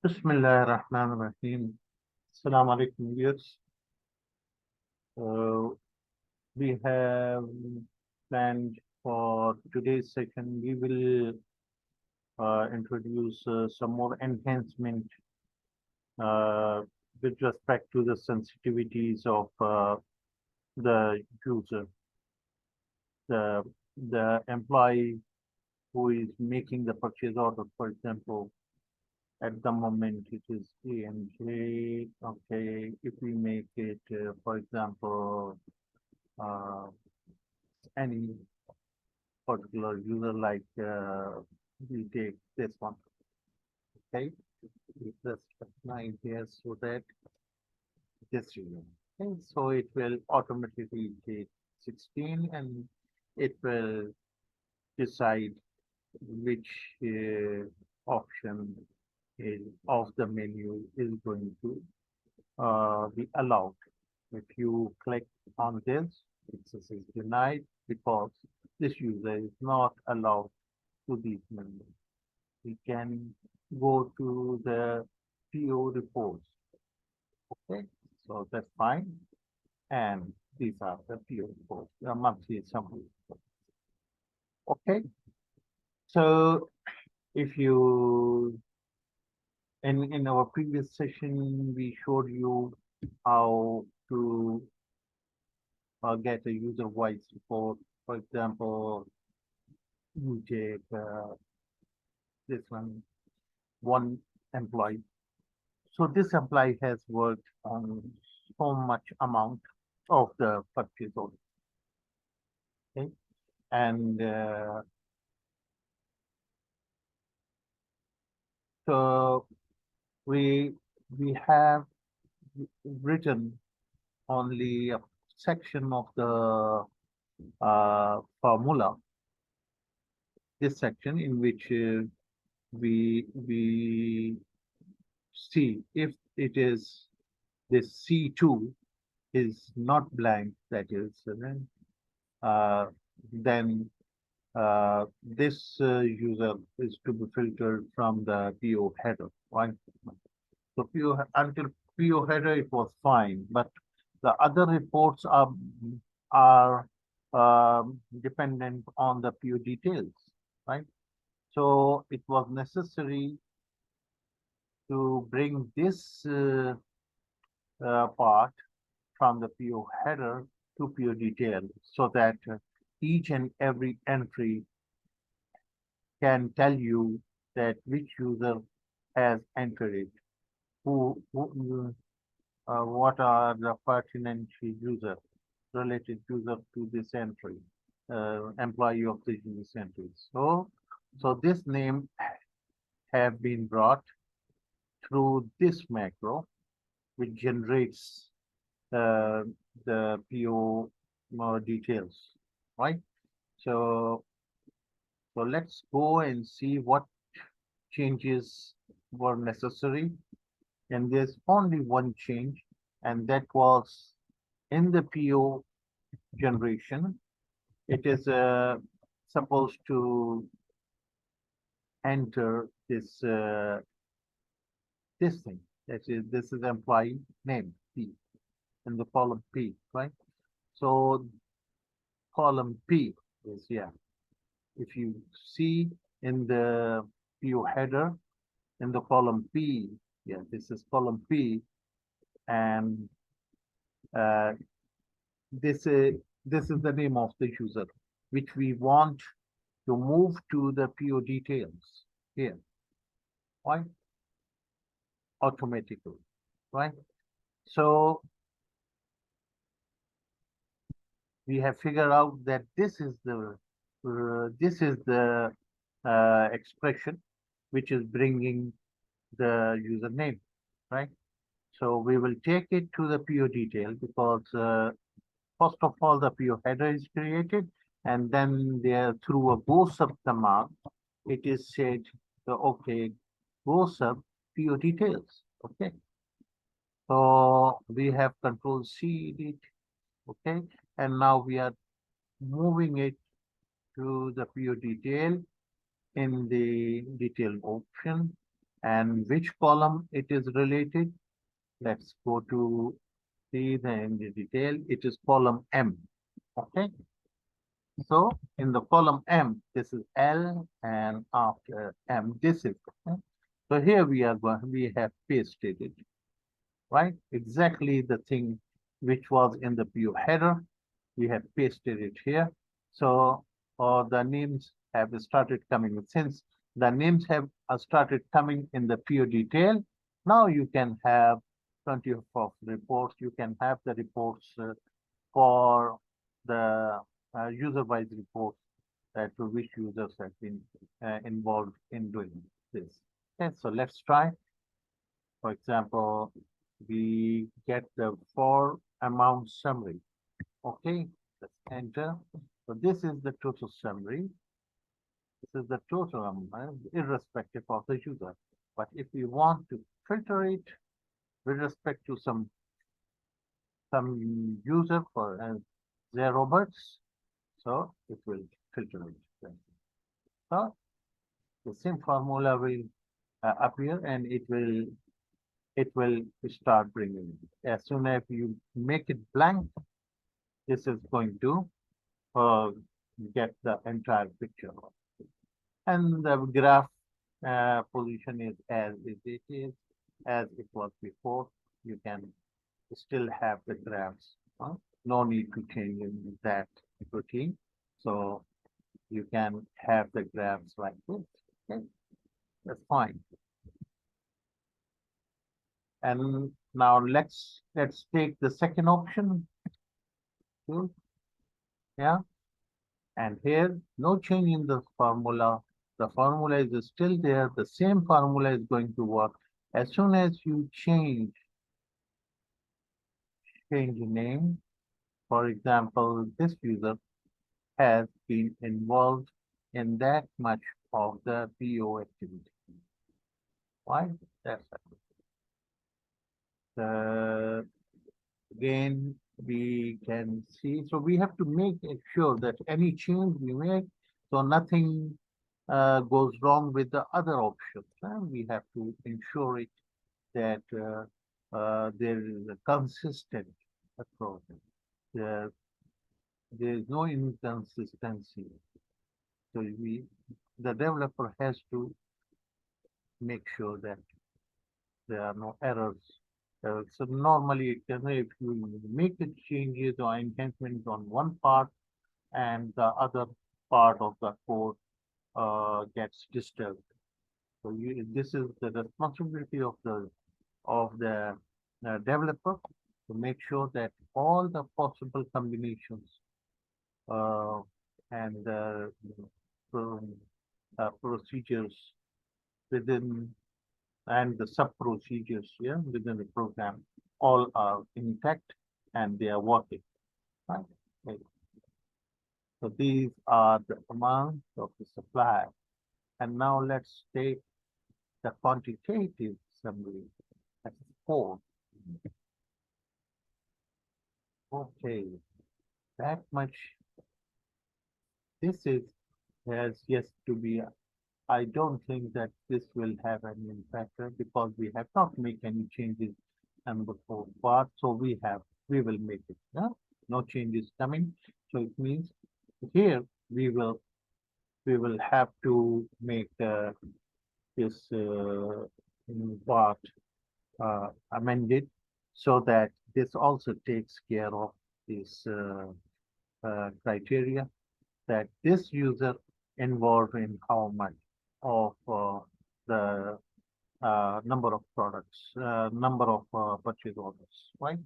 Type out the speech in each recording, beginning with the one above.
Bismillahirrahmanirrahim. Assalamu alaikum, viewers. Uh, we have planned for today's session, we will introduce some more enhancement uh, with respect to the sensitivities of the user, the employee who is making the purchase order, for example. At the moment, it is A and J. Okay, if we make it, for example, uh, any particular user, like we take this one, okay? We press F9 here so that this user. Okay, so it will automatically take 16 and it will decide which option is of the menu is going to be allowed. If you click on this, it says denied because this user is not allowed to these menus. We can go to the PO reports. Okay, so that's fine. And these are the PO reports, the monthly summary reports. Okay, so if you in our previous session we showed you how to get a user voice report. For example, you take this one employee. So this employee has worked on so much amount of the purchase order. Okay, and so we have written only a section of the formula. This section in which we see if it is this C2 is not blank, that is, uh, then this user is to be filtered from the PO header, right? So until PO header it was fine, but the other reports are dependent on the PO details, right? So it was necessary to bring this part from the PO header to PO detail so that each and every entry can tell you that which user has entered it, what are the pertinent user, related user to this entry, employee of this entry. So this name have been brought through this macro, which generates uh, the PO details, right? So, so let's go and see what changes were necessary. And there's only one change, and that was in the PO generation. It is supposed to enter this thing. This is employee name P in the column P, right? So column P is, yeah. If you see in the PO header in the column P, yeah, this is column P, and uh, this is the name of the user, which we want to move to the PO details here, right? Automatically, right? So we have figured out that this is the expression which is bringing the username, right? So we will take it to the PO detail because first of all the PO header is created, and then there through a go sub command it is said okay, go sub PO details. Okay, so we have control C it, okay, and now we are moving it to the PO detail in the detail option. And which column it is related? Let's go to see the detail. It is column M. Okay. So in the column M, this is L, and after M, this is. Okay? So here we have pasted it, right? Exactly the thing which was in the PO header, we have pasted it here. So the names have started coming. Since the names have started coming in the PO detail, now you can have plenty of reports. You can have the reports for the user-wise reports that which users have been involved in doing this. Okay, so let's try. For example, we get the for amount summary. Okay, let's enter. So this is the total summary. This is the total amount, irrespective of the user. But if we want to filter it with respect to some user for their robots, so it will filter it. So the same formula will appear, and it will start bringing it. As soon as you make it blank, this is going to uh, get the entire picture. And the graph position is as it is, as it was before. You can still have the graphs. No need to change in that routine. So you can have the graphs like this. Okay, that's fine. And now let's take the second option. Too. Yeah, and here no change in the formula. The formula is still there. The same formula is going to work. As soon as you change name, for example, this user has been involved in that much of the PO activity. Why? That's it. Again, we can see. So we have to make sure that any change we make, so nothing goes wrong with the other options. We have to ensure it that there is a consistent approach. There, there is no inconsistency. So the developer has to make sure that there are no errors. So normally, if you make the changes or enhancements on one part and the other part of the code gets disturbed. So this is the responsibility of the developer to make sure that all the possible combinations uh, and pro- procedures within and the sub procedures here within the program all are intact and they are working. Right? Okay. So these are the amounts of the supply. And now let's take the quantitative summary. That's 4. Okay, that much. This is has yet to be. I don't think that this will have any impact because we have not made any changes and the fourth part. So we will make it. Yeah? No changes coming. So it means here we will have to make this part amended so that this also takes care of this criteria that this user involved in how much of the number of products, number of purchase orders, right?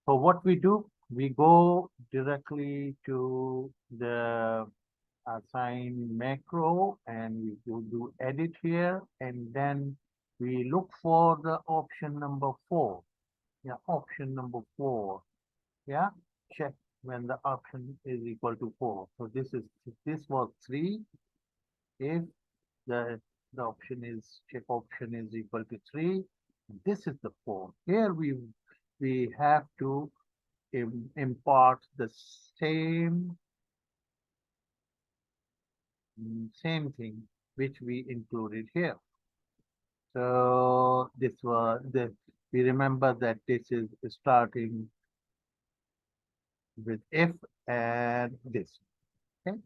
So what we do, we go directly to the assign macro and we do edit here and then we look for the option number 4. Yeah, option number 4. Yeah, check when the option is equal to 4. So this was 3. If the option is check option is equal to 3, this is the 4. Here we have to impart the same thing which we included here. So this was the we remember that this is starting with if and this. Okay.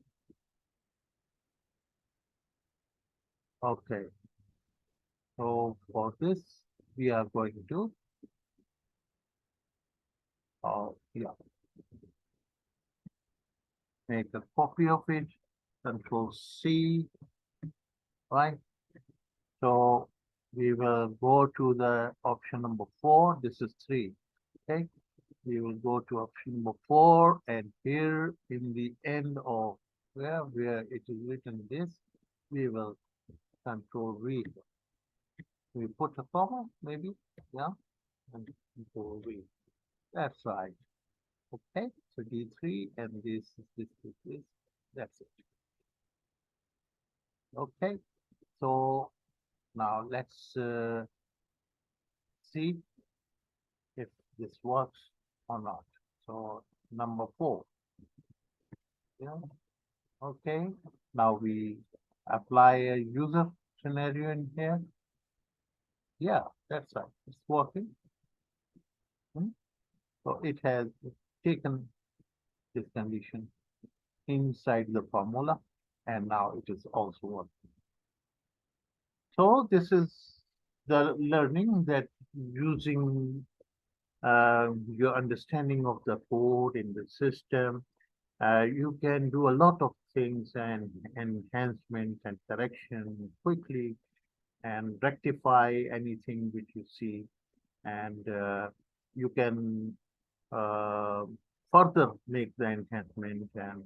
Okay. So for this, we are going to yeah, make a copy of it. Control C, right? So we will go to the option number 4. This is 3. Okay. We will go to option number 4, and here in the end of where it is written this, we will control V. We put a comma, maybe, yeah, and control V. That's right. Okay, so D3 and this. That's it. Okay, so now let's see if this works or not. So number 4. Yeah. Okay. Now we apply a user scenario in here. Yeah, that's right. It's working. Hmm. So it has taken this condition inside the formula, and now it is also working. So this is the learning that using your understanding of the code in the system, you can do a lot of things and enhancement and correction quickly and rectify anything which you see, and you can uh, further make the enhancement and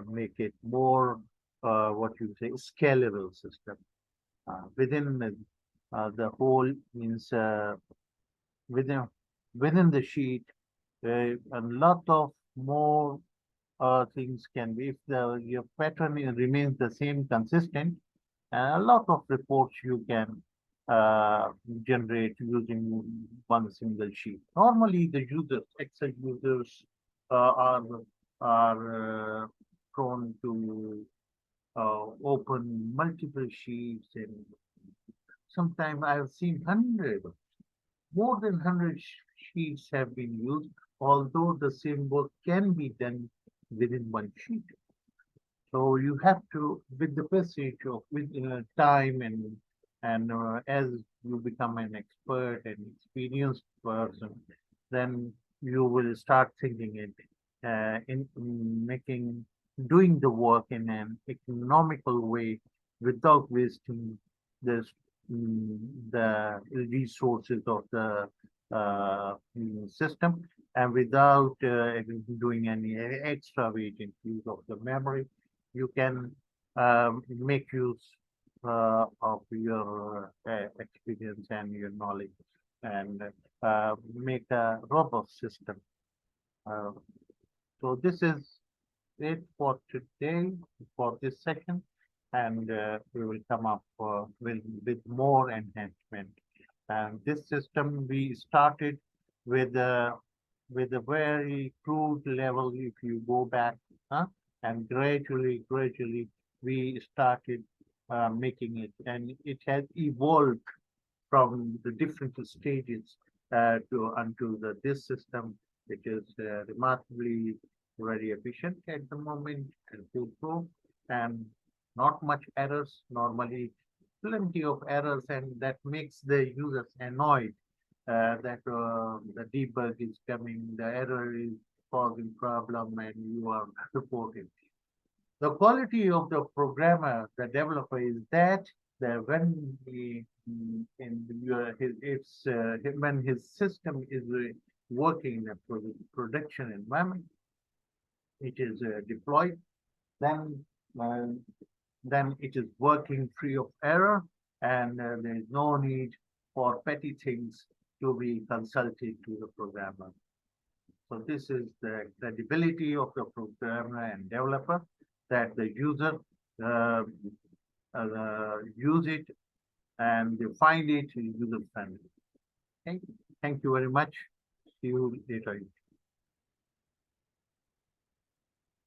make it more what you say scalable system within the whole means within within the sheet. A lot of more things can be if your pattern remains the same consistent. A lot of reports you can generate using one single sheet. Normally, the users, Excel users, are prone to open multiple sheets, and sometimes I've seen hundreds, more than 100 sheets have been used, although the same work can be done within one sheet. So you have to, with the passage of with time and as you become an expert and experienced person, then you will start thinking it in making doing the work in an economical way without wasting this the resources of the system, and without doing any extra weight in use of the memory. You can make use of your experience and your knowledge, and make a robust system. Uh, so this is it for today, for this session, and we will come up with more enhancement. And this system we started with a very crude level. If you go back, huh? And gradually we started making it, and it has evolved from the different stages to unto this system, which is remarkably very efficient at the moment and foolproof, and not much errors. Normally, plenty of errors, and that makes the users annoyed that the debug is coming, the error is causing problem, and you are reporting. The quality of the programmer, the developer, is that when he in your his it's when his system is working in a production environment, it is deployed, then uh, then it is working free of error, and there is no need for petty things to be consulted to the programmer. So this is the credibility of the programmer and developer, that the user uh, use it and they find it user friendly. Okay. Thank you very much. See you later.